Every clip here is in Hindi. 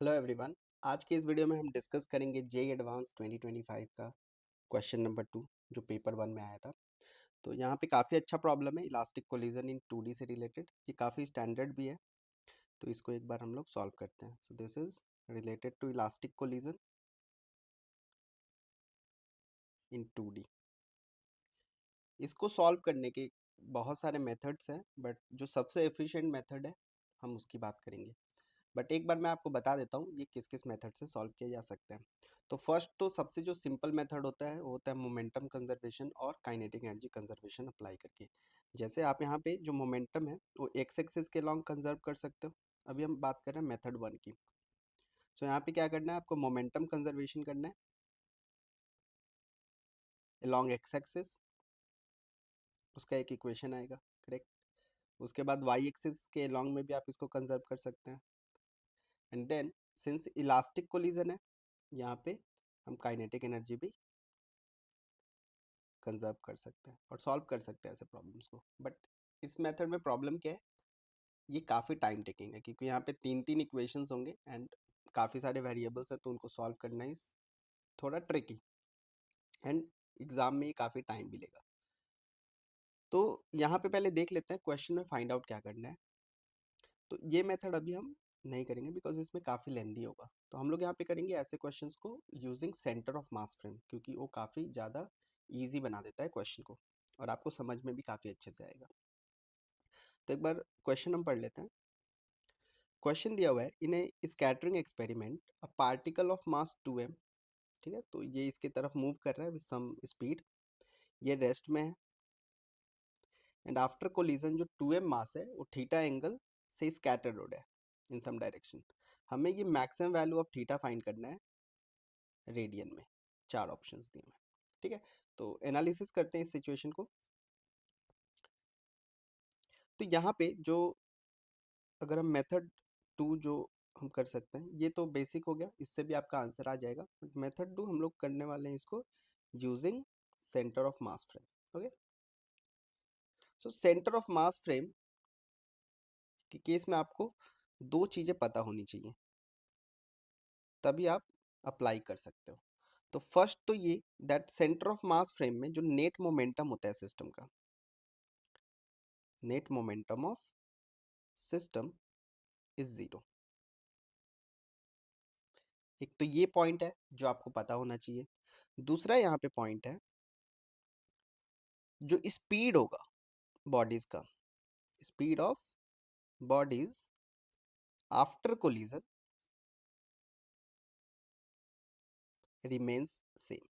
Hello everyone. आज के इस वीडियो में हम डिस्कस करेंगे जेईई एडवांस 2025 का क्वेश्चन नंबर 2 जो पेपर 1 में आया था। तो यहाँ पे काफ़ी अच्छा प्रॉब्लम है, इलास्टिक कोलिजन इन 2D से रिलेटेड। ये काफ़ी स्टैंडर्ड भी है, तो इसको एक बार हम लोग सॉल्व करते हैं। So this is related to elastic collision in 2D। इसको सॉल्व करने के बहुत सारे मेथड्स हैं, बट जो सबसे एफिशिएंट मेथड है हम उसकी बात करेंगे। बट एक बार मैं आपको बता देता हूँ ये किस किस मेथड से सॉल्व किया जा सकता है। तो फर्स्ट तो सबसे जो सिंपल मेथड होता है वो होता है मोमेंटम कंजर्वेशन और काइनेटिक एनर्जी कंजर्वेशन अप्लाई करके। जैसे आप यहाँ पे जो मोमेंटम है वो एक्स एक्सिस के लॉन्ग कंजर्व कर सकते हो। अभी हम बात कर रहे हैं मेथड 1 की। सो यहाँ पे क्या करना है, आपको मोमेंटम कंजर्वेशन करना है अलॉन्ग एक्स एक्सिस। उसका एक इक्वेशन आएगा, करेक्ट। उसके बाद वाई एक्सिस के लॉन्ग में भी आप इसको कंजर्व कर सकते हैं। And then since elastic collision है, यहाँ पे हम काइनेटिक एनर्जी भी कंजर्व कर सकते हैं और सॉल्व कर सकते हैं ऐसे प्रॉब्लम्स को। बट इस मेथड में प्रॉब्लम क्या है, ये काफ़ी टाइम टेकिंग है क्योंकि यहाँ पे तीन तीन इक्वेशंस होंगे एंड काफ़ी सारे वेरिएबल्स हैं, तो उनको सॉल्व करना इस थोड़ा ट्रिकी एंड एग्जाम में ये काफ़ी टाइम भी लेगा। तो यहाँ पे पहले देख लेते हैं क्वेश्चन में फाइंड आउट क्या करना है। तो ये मेथड अभी हम नहीं करेंगे बिकॉज इसमें काफ़ी लेंदी होगा। तो हम लोग यहाँ पे करेंगे ऐसे क्वेश्चंस को using centre of mass frame, क्योंकि वो काफ़ी ज़्यादा ईजी बना देता है क्वेश्चन को और आपको समझ में भी काफ़ी अच्छे से आएगा। तो एक बार क्वेश्चन हम पढ़ लेते हैं। क्वेश्चन दिया हुआ है, in a scattering experiment a particle of mass 2m। ठीक है, तो ये इसके तरफ मूव कर रहा है विद सम स्पीड। ये रेस्ट में है एंड आफ्टर कोलिजन जो 2m मास है वो थीटा एंगल से स्कैटर्ड हो रहा है इन सम डायरेक्शन। हमें ये maximum value of theta find करना है रेडियन में। चार ऑप्शंस दिए हुए हैं, ठीक है। तो एनालिसिस करते हैं इस सिचुएशन को। तो यहाँ पे जो अगर हम मेथड 2 जो हम कर सकते हैं, ये तो बेसिक हो गया, इससे भी आपका आंसर आ जाएगा। बट मेथड 2 हम लोग करने वाले हैं इसको using centre of mass frame. Okay, so centre of mass frame के केस में आपको दो चीज़ें पता होनी चाहिए, तभी आप अप्लाई कर सकते हो। तो फर्स्ट तो ये that centre of mass frame में जो नेट मोमेंटम होता है सिस्टम का, net momentum of system is zero. एक तो ये पॉइंट है जो आपको पता होना चाहिए। दूसरा यहाँ पे पॉइंट है, जो स्पीड होगा बॉडीज का, speed of bodies after collision remains same.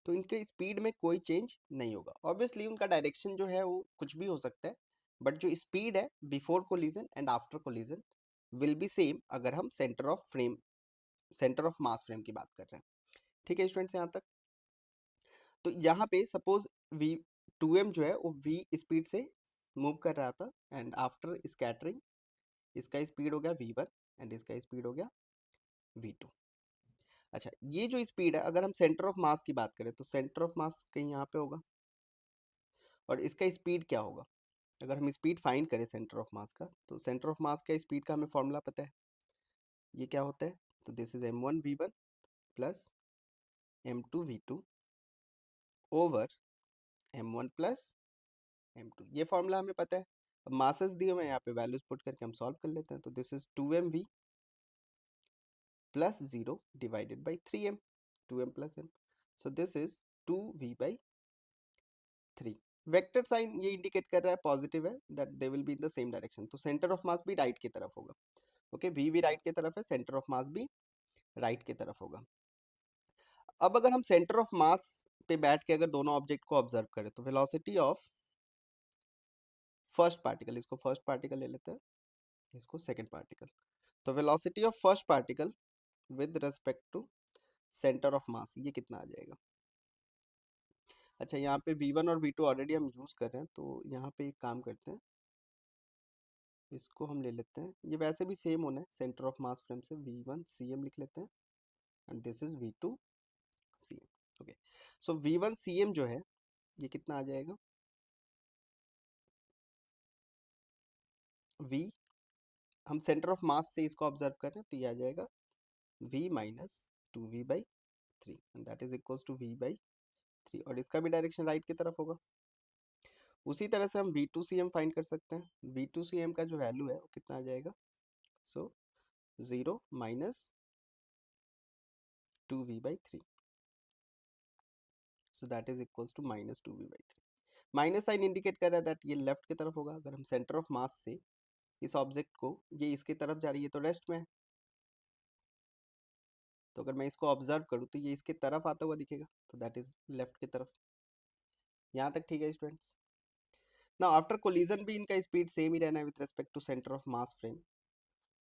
तो इनके स्पीड में कोई चेंज नहीं होगा। ऑब्वियसली उनका डायरेक्शन जो है वो कुछ भी हो सकता है, बट जो स्पीड है before collision and after collision will be same अगर हम सेंटर ऑफ मास फ्रेम की बात कर रहे हैं। ठीक है स्टूडेंट्स, यहाँ तक। तो यहाँ पे सपोज वी 2m जो है वो v स्पीड से मूव कर रहा था एंड आफ्टर स्कैटरिंग इसका स्पीड हो गया v1 एंड इसका स्पीड हो गया v2। अच्छा, ये जो स्पीड है अगर हम सेंटर ऑफ मास की बात करें तो सेंटर ऑफ मास कहीं यहाँ पे होगा और इसका स्पीड क्या होगा। अगर हम स्पीड फाइंड करें सेंटर ऑफ मास का, तो सेंटर ऑफ मास का स्पीड का हमें फॉर्मूला पता है, ये क्या होता है। तो this is m1v1 plus m2v2 over m1 plus m2। ये फॉर्मूला हमें पता है। अब मासेस दिए हुए हैं, यहाँ पे वैल्यूज पुट करके हम सॉल्व कर लेते हैं। तो this is 2mv plus 0 divided by 3m, 2m plus m। So this is 2v by 3। Vector sign ये इंडिकेट कर रहा है पॉजिटिव है, that they will be in the same direction. तो सेंटर ऑफ मास भी राइट की तरफ होगा। ओके, v भी राइट की तरफ है, सेंटर ऑफ मास भी राइट की तरफ होगा। अब अगर हम सेंटर ऑफ मास पे बैठ के अगर दोनों ऑब्जेक्ट को ऑब्जर्व करें, तो वेलोसिटी ऑफ फर्स्ट पार्टिकल, इसको फर्स्ट पार्टिकल ले लेते हैं, इसको सेकंड पार्टिकल। तो velocity of first particle with respect to centre of mass ये कितना आ जाएगा। अच्छा, यहाँ पे v1 और v2 ऑलरेडी हम यूज कर रहे हैं, तो यहाँ पे एक काम करते हैं, इसको हम ले लेते हैं, ये वैसे भी सेम होना है सेंटर ऑफ मास फ्रेम से, v1 cm लिख लेते हैं and this is v2 cm। Okay, so v1 cm जो है ये कितना आ जाएगा, v हम सेंटर ऑफ मास से इसको ऑब्जर्व कर रहे हैं, तो ये आ जाएगा v minus 2v/3 and that is equals to v/3, और इसका भी डायरेक्शन राइट की तरफ होगा। उसी तरह से हम v2cm फाइंड कर सकते हैं। v2cm का जो वैल्यू है वो कितना आ जाएगा, so 0 minus 2v/3, so that is equals to minus 2v/3। Minus sign indicate कर रहा है दैट ये लेफ्ट की तरफ होगा। अगर हम सेंटर ऑफ मास से इस ऑब्जेक्ट को, ये इसकी तरफ जा रही है तो रेस्ट में है, तो अगर मैं इसको ऑब्जर्व करूँ तो ये इसके तरफ आता हुआ दिखेगा, तो दैट इज लेफ्ट की तरफ। यहाँ तक ठीक है स्टूडेंट्स। ना आफ्टर कोलिजन भी इनका स्पीड सेम ही रहना है with respect to centre of mass frame,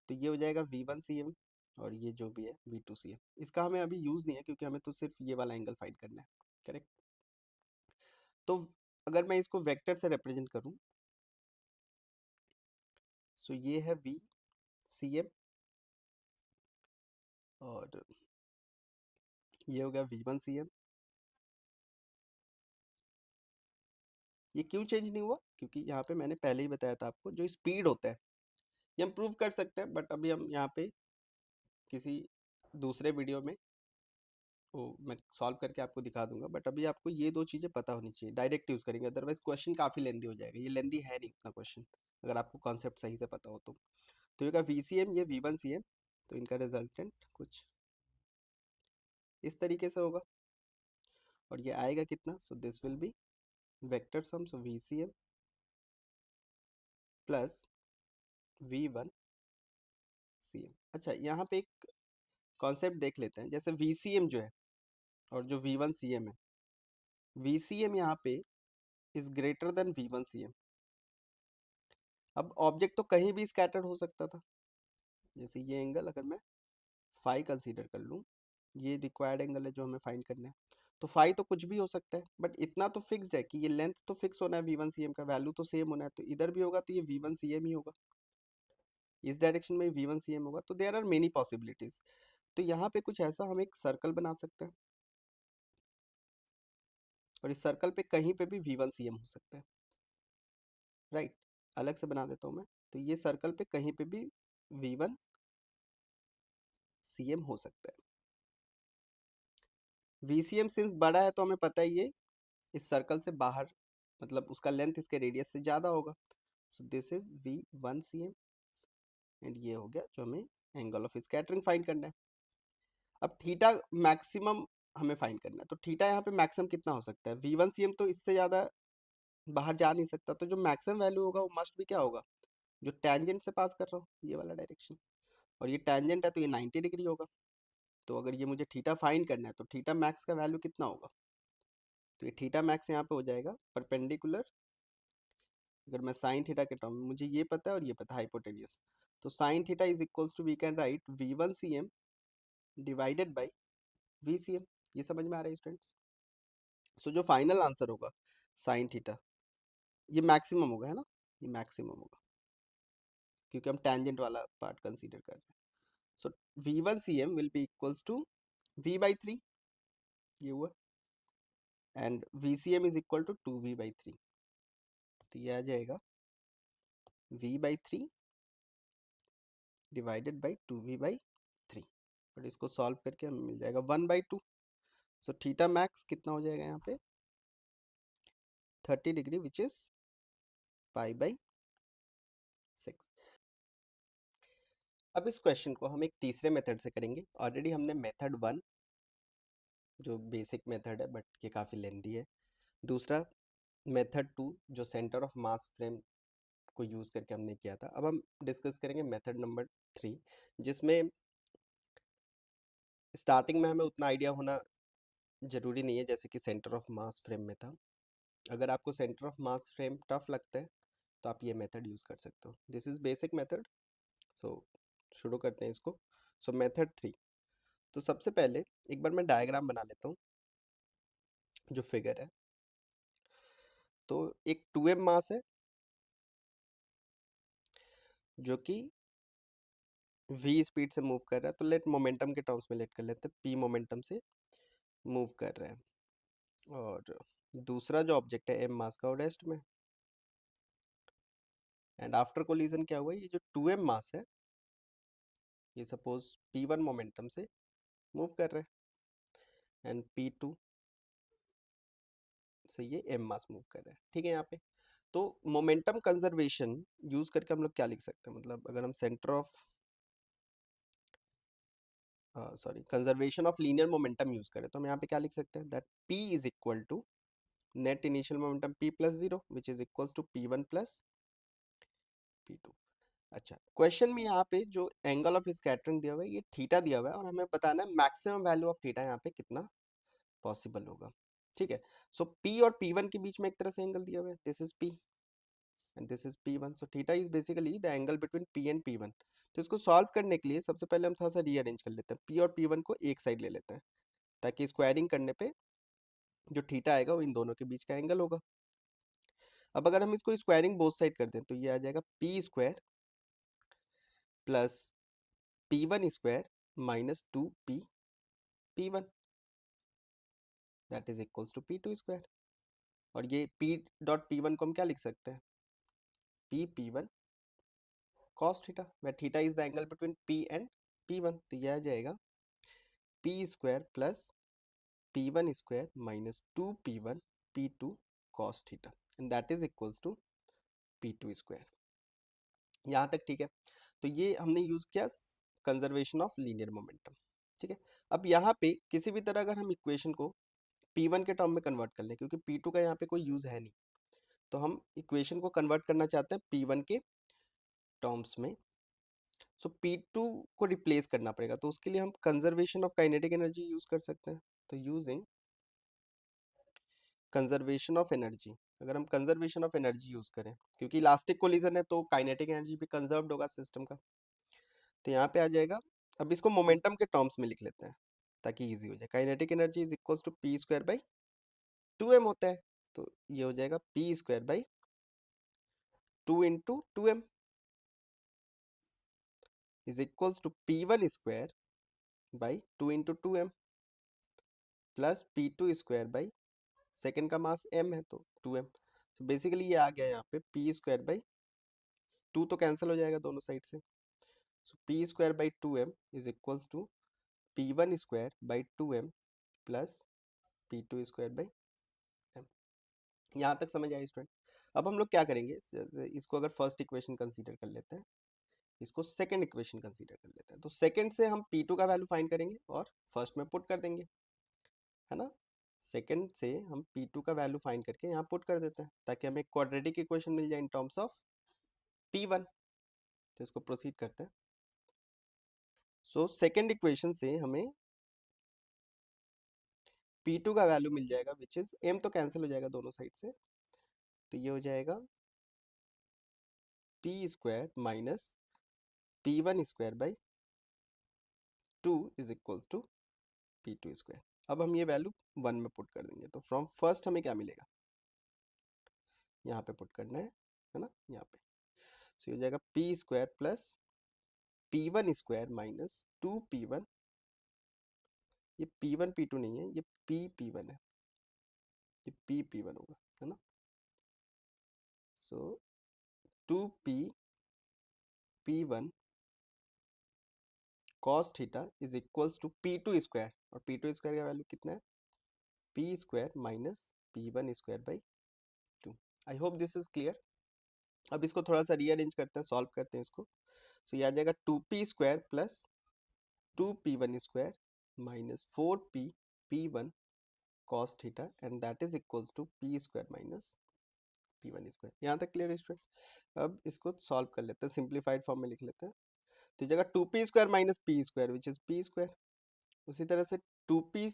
तो ये हो जाएगा v1cm और ये जो भी है v2cm। इसका हमें अभी यूज नहीं है क्योंकि हमें तो सिर्फ ये वाला एंगल फाइंड करना है, करेक्ट। तो अगर मैं इसको वेक्टर से रिप्रेजेंट करूं, सो ये है v/cm और ये हो गया v1cm। ये क्यों चेंज नहीं हुआ, क्योंकि यहाँ पे मैंने पहले ही बताया था आपको, जो स्पीड होता है ये हम प्रूव कर सकते हैं, बट अभी हम यहाँ पे किसी दूसरे वीडियो में वो मैं सॉल्व करके आपको दिखा दूंगा। बट अभी आपको ये दो चीज़ें पता होनी चाहिए, डायरेक्ट यूज़ करेंगे, अदरवाइज क्वेश्चन काफ़ी लेंदी हो जाएगा। ये लेंदी है नहीं इतना क्वेश्चन, अगर आपको कॉन्सेप्ट सही से पता हो तो ये का वी ये v1cm, तो इनका रिजल्टेंट कुछ इस तरीके से होगा, और ये आएगा कितना, so this will be vector sum, so vcm plus v1cm। अच्छा, यहाँ पे एक कॉन्सेप्ट देख लेते हैं, जैसे vcm जो है और जो v1cm है, vcm यहाँ पे इज ग्रेटर देन v1cm। अब ऑब्जेक्ट तो कहीं भी स्कैटर्ड हो सकता था, जैसे ये एंगल अगर मैं फाई कंसीडर कर लूँ, ये रिक्वायर्ड एंगल है जो हमें फाइंड करना है, तो फाई तो कुछ भी हो सकता है, बट इतना तो फिक्स्ड है कि ये लेंथ तो फिक्स होना है, v1cm का वैल्यू तो सेम होना है, तो इधर भी होगा तो ये v1cm ही होगा, इस डायरेक्शन में v1cm होगा। तो देयर आर मेनी पॉसिबिलिटीज। तो यहाँ पे कुछ ऐसा हम एक सर्कल बना सकते हैं, और इस सर्कल पे कहीं पे भी v1cm हो सकता है, राइट। अलग से बना देता हूँ मैं, तो ये सर्कल पे कहीं पे भी v1cm हो सकता है। vcm सिंस बड़ा है तो हमें पता ही है इस सर्कल से बाहर, मतलब उसका लेंथ इसके रेडियस से ज़्यादा होगा, सो दिस इज v1cm एंड ये हो गया जो हमें एंगल ऑफ स्कैटरिंग फाइंड करना है। अब थीटा मैक्सिमम हमें फाइंड करना है, तो थीटा यहाँ पे मैक्सिमम कितना हो सकता है, v1cm तो इससे ज़्यादा बाहर जा नहीं सकता, तो जो मैक्सिमम वैल्यू होगा वो मस्ट भी क्या होगा, जो टेंजेंट से पास कर रहा हूँ ये वाला डायरेक्शन, और ये टेंजेंट है तो ये 90 डिग्री होगा। तो अगर ये मुझे थीटा फाइंड करना है तो थीटा मैक्स का वैल्यू कितना होगा, तो ये थीटा मैक्स यहाँ पे हो जाएगा परपेंडिकुलर। अगर मैं साइन थीटा के टर्म में, मुझे ये पता है और ये पता है हाइपोटेन्यूस, तो sine theta is equals to we can write v1cm divided by vcm। ये समझ में आ रहा है स्टूडेंट्स। सो जो फाइनल आंसर होगा साइन थीटा, ये मैक्सिमम होगा, है ना, ये मैक्सिमम होगा क्योंकि हम टेंजेंट वाला पार्ट कंसीडर कर रहे हैं। So v1cm will be equals to v/3, ये हुआ, and vcm is equal to 2v/3, तो ये आ जाएगा v/3 डिवाइडेड बाई 2v/3, और इसको सॉल्व करके हमें मिल जाएगा 1/2। सो थीटा मैक्स कितना हो जाएगा यहाँ पे 30 डिग्री, विच इज π/6। अब इस क्वेश्चन को हम एक तीसरे मेथड से करेंगे। ऑलरेडी हमने मेथड 1 जो बेसिक मेथड है बट ये काफ़ी लेंदी है, दूसरा मेथड 2 जो सेंटर ऑफ मास फ्रेम को यूज़ करके हमने किया था। अब हम डिस्कस करेंगे मेथड नंबर 3, जिसमें स्टार्टिंग में हमें उतना आइडिया होना ज़रूरी नहीं है जैसे कि सेंटर ऑफ मास फ्रेम में था। अगर आपको centre of mass frame tough लगता है तो आप ये मेथड यूज़ कर सकते हो। This is basic method. So शुरू करते हैं इसको। सो मेथड 3, तो सबसे पहले एक बार मैं डायग्राम बना लेता हूँ, जो फिगर है। तो एक 2m मास है जो कि v स्पीड से मूव कर रहा है, तो लेट मोमेंटम के टर्म्स में लेट कर लेते हैं, p मोमेंटम से मूव कर रहे हैं। और दूसरा जो ऑब्जेक्ट है m मास का, वो रेस्ट में। एंड आफ्टर कोलिजन क्या हुआ, ये जो 2m मास है ये सपोज P1 मोमेंटम से मूव कर रहे हैं एंड P2 से ये m मास मूव कर रहे हैं, ठीक है। यहाँ पे तो मोमेंटम कंजर्वेशन यूज करके हम लोग क्या लिख सकते हैं, मतलब अगर हम centre of conservation of linear momentum use करें तो हम यहाँ पे क्या लिख सकते हैं, that p is equal to net initial momentum p plus 0 which is equal to p1 plus p2। अच्छा, क्वेश्चन में यहाँ पे जो एंगल ऑफ स्कैटरिंग दिया हुआ है ये थीटा दिया हुआ है और हमें बताना है मैक्सिमम वैल्यू ऑफ थीटा यहाँ पे कितना पॉसिबल होगा, ठीक है। सो p और p1 के बीच में एक तरह से एंगल दिया हुआ है, this is p and this is p1, so theta is basically the angle between p and p1। तो इसको सॉल्व करने के लिए सबसे पहले हम थोड़ा सा रीअरेंज कर लेते हैं, p और p1 को एक साइड ले लेते हैं ताकि स्क्वायरिंग करने पे जो थीटा आएगा वो इन दोनों के बीच का एंगल होगा। अब अगर हम इसको स्क्वायरिंग बोथ साइड कर दें तो ये आ जाएगा p square plus p1 square minus 2p p1 that is equals to p2 square. और ये p डॉट p1 को हम क्या लिख सकते हैं, p p1 cos theta, where theta is the angle between p and p1। तो यह आ जाएगा p square plus p1 square minus 2p1 p2 cos theta and that is equals to p2 square. यहाँ तक ठीक है। तो ये हमने यूज किया कंजर्वेशन ऑफ लीनियर मोमेंटम, ठीक है। अब यहाँ पे किसी भी तरह अगर हम इक्वेशन को P1 के टर्म में कन्वर्ट कर लें, क्योंकि P2 का यहाँ पे कोई यूज है नहीं, तो हम इक्वेशन को कन्वर्ट करना चाहते हैं P1 के टर्म्स में। सो P2 को रिप्लेस करना पड़ेगा, तो उसके लिए हम conservation of kinetic energy use कर सकते हैं। तो यूजिंग कंजर्वेशन ऑफ एनर्जी, अगर हम कंजर्वेशन ऑफ एनर्जी यूज करें, क्योंकि इलास्टिक कोलिजन है तो काइनेटिक एनर्जी भी कंजर्व्ड होगा सिस्टम का, तो यहाँ पे आ जाएगा। अब इसको मोमेंटम के टर्म्स में लिख लेते हैं ताकि इजी हो जाए। Kinetic energy is equals to p square by 2m होता है, तो ये हो जाएगा p square by 2 into 2m is equals to p1 square by 2 into 2m plus p2 square by second का मास m है तो 2m। तो बेसिकली ये आ गया यहाँ पे p स्क्वायर बाई 2 तो कैंसिल हो जाएगा दोनों साइड से, so p square by 2m is equals to p1 square by 2m plus p2 square by m। यहाँ तक समझ आया स्टूडेंट। अब हम लोग क्या करेंगे, इसको अगर फर्स्ट इक्वेशन कंसीडर कर लेते हैं, इसको सेकंड इक्वेशन कंसीडर कर लेते हैं, तो सेकंड से हम P2 का वैल्यू फाइंड करेंगे और फर्स्ट में पुट कर देंगे, है ना। सेकंड से हम P2 का वैल्यू फाइंड करके यहाँ पुट कर देते हैं ताकि हमें क्वाड्रेटिक इक्वेशन मिल जाए इन टर्म्स ऑफ P1। तो इसको प्रोसीड करते हैं। सो सेकंड इक्वेशन से हमें P2 का वैल्यू मिल जाएगा विच इज m, तो कैंसिल हो जाएगा दोनों साइड से, तो ये हो जाएगा p square minus p1 square by 2 is equals to p2 square. अब हम ये वैल्यू 1 में पुट कर देंगे, तो फ्रॉम फर्स्ट हमें क्या मिलेगा, यहाँ पे पुट करना है ना, यहाँ पे। सो ये हो जाएगा p square plus p1 square minus 2p1, ये p1 p2 नहीं है, ये p1 है, ये p1 होगा, है ना। So 2p p1 cos theta is equals to p2 square, और p2 स्क्वायर का वैल्यू कितना है, p square minus p1 square by 2। I hope this is clear. अब इसको थोड़ा सा रीअरेंज करते हैं, सॉल्व करते हैं इसको। सो ये आ जाएगा 2p square plus 2p1 square minus 4p p1 cos theta and that is equals to p square minus p1 square. यहाँ तक क्लियर है स्टूडेंट। अब इसको सॉल्व कर लेते हैं, सिंप्लीफाइड फॉर्म में लिख लेते हैं। तो जगह 2p square minus p square which is p square, उसी तरह से 2p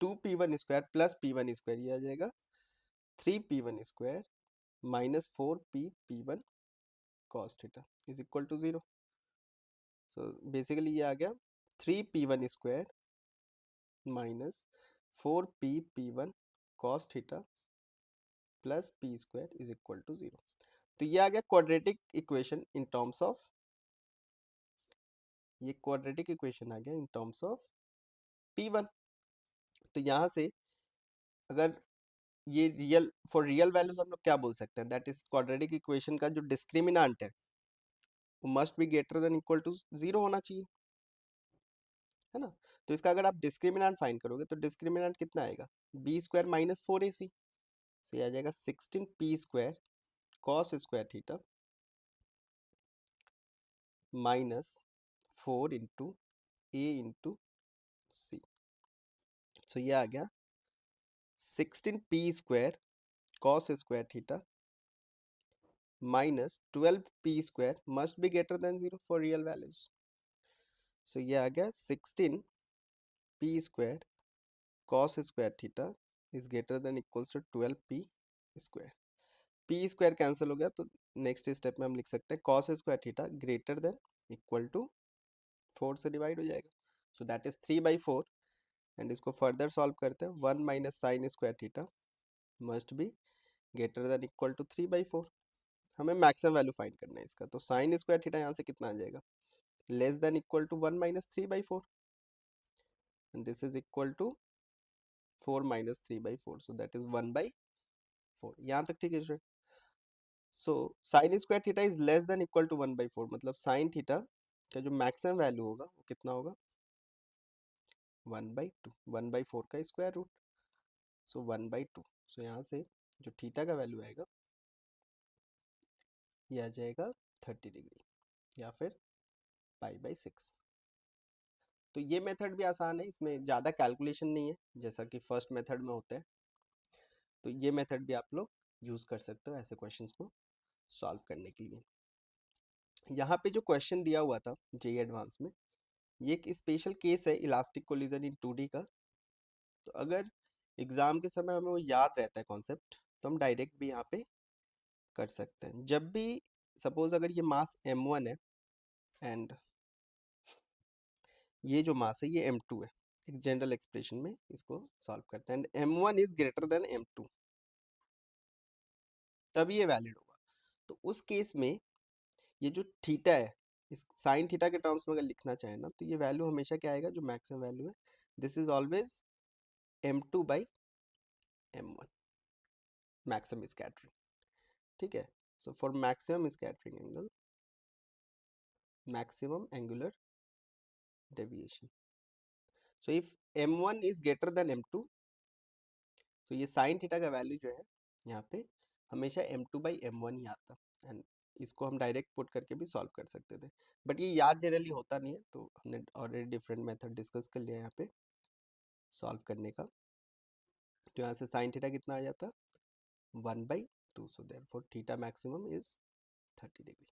2p1 square plus p1 square, ये आ जाएगा 3p1 square minus 4p p1 cos theta is equal to 0। So basically ये आ गया 3p1 square minus 4p p1 cos theta plus p square is equal to 0। तो ये आ गया quadratic equation in terms of, ये क्वाड्रेटिक इक्वेशन आ गया इन टर्म्स ऑफ P1। तो यहाँ से अगर ये रियल फॉर रियल वैल्यूज हम लोग क्या बोल सकते हैं, दैट इज क्वाड्रेटिक इक्वेशन का जो डिस्क्रिमिनेंट है वो must be greater than equal to 0 होना चाहिए, है ना। तो इसका अगर आप डिस्क्रिमिनेंट फाइंड करोगे तो डिस्क्रिमिनेंट कितना आएगा, बी स्क्वायर माइनस 4ac, सो ये आ जाएगा 16p square cos square theta minus 4 into a into c. So ये आ गया 16p square cos square theta minus 12p square must be greater than 0 for real values. So ये आ गया 16p square cos square theta is greater than equals to 12p square. p square cancel हो गया तो नेक्स्ट स्टेप में हम लिख सकते हैं cos square theta greater than equal to 4 से डिवाइड हो जाएगा, सो दैट इज 3/4। एंड इसको फर्दर सॉल्व करते हैं, 1 minus sine square theta must be greater than equal to 3/4। हमें मैक्सिमम वैल्यू फाइंड करना है इसका, तो साइन स्क्वायर थीटा यहाँ से कितना आ जाएगा, less than equal to 1 minus 3/4 and this is equal to 4 minus 3/4, so that is 1/4। यहाँ तक ठीक है student. So sine square theta is less than equal to 1/4, मतलब साइन थीटा का जो मैक्सिमम वैल्यू होगा वो कितना होगा, 1/2, 1/4 का स्क्वायर रूट, सो 1/2। सो यहाँ से जो थीटा का वैल्यू आएगा ये आ जाएगा 30 डिग्री या फिर π/6। तो ये मेथड भी आसान है, इसमें ज़्यादा कैलकुलेशन नहीं है जैसा कि फर्स्ट मेथड में होता है। तो ये मेथड भी आप लोग यूज़ कर सकते हो ऐसे क्वेश्चंस को सॉल्व करने के लिए। यहाँ पे जो क्वेश्चन दिया हुआ था जेईई एडवांस में, ये एक स्पेशल केस है इलास्टिक कोलिजन इन 2D का। तो अगर एग्जाम के समय हमें वो याद रहता है कॉन्सेप्ट तो हम डायरेक्ट भी यहाँ पे कर सकते हैं। जब भी सपोज अगर ये मास m1 है एंड ये जो मास है ये m2 है, एक जनरल एक्सप्रेशन में इसको सॉल्व करते हैं, and m1 is greater then m2, तभी ये वैलिड होगा। तो उस केस में ये जो थीटा है, इस साइन थीटा के टर्म्स में अगर लिखना चाहे ना तो ये वैल्यू हमेशा क्या आएगा, जो मैक्सिमम वैल्यू है, this is always m2/m1 maximum scattering. ठीक है, so for maximum scattering angle, maximum angular deviation, so if m1 is greater then m2, तो ये साइन थीटा का वैल्यू जो है यहाँ पे हमेशा m2/m1 ही आता, एंड इसको हम डायरेक्ट पुट करके भी सॉल्व कर सकते थे, बट ये याद जनरली होता नहीं है, तो हमने ऑलरेडी डिफरेंट मेथड डिस्कस कर लिया यहाँ पे सॉल्व करने का। तो यहाँ से साइन थीटा कितना आ जाता, 1/2, so therefore theta maximum is 30 degree.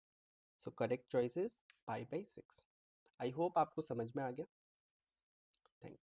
So correct choice is π/6। I hope आपको समझ में आ गया। Thank you.